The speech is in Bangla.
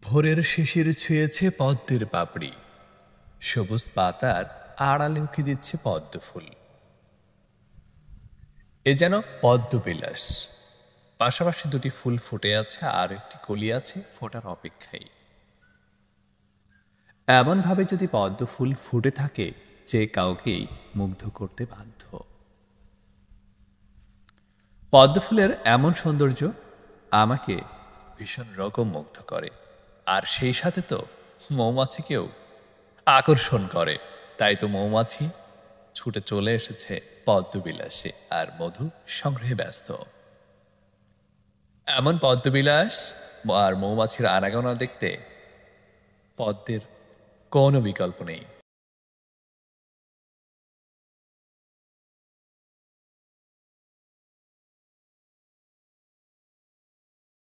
ভোরের শিশির ছুঁয়েছে পদ্মের পাপড়ি, সবুজ পাতার আড়ালে উকি দিচ্ছে পদ্ম ফুল। এ যেন পদ্মবিলাস। পাশাপাশি দুটি ফুল ফুটে আছে আর একটি কলি আছে ফোটার অপেক্ষায়। এমনভাবে যদি পদ্ম ফুল ফুটে থাকে যে কাউকেই মুগ্ধ করতে বাধ্য। পদ্ম ফুলের এমন সৌন্দর্য আমাকে ভীষণ রকম মুগ্ধ করে, আর সেই সাথে তো মৌমাছিকেও আকর্ষণ করে। তাই তো মৌমাছি ছুটে চলে এসেছে পদ্মবিলাসে আর মধু সংগ্রহে ব্যস্ত। এমন পদ্মবিলাস আর মৌমাছির আনাগোনা দেখতে পদ্মের কোনো বিকল্প নেই।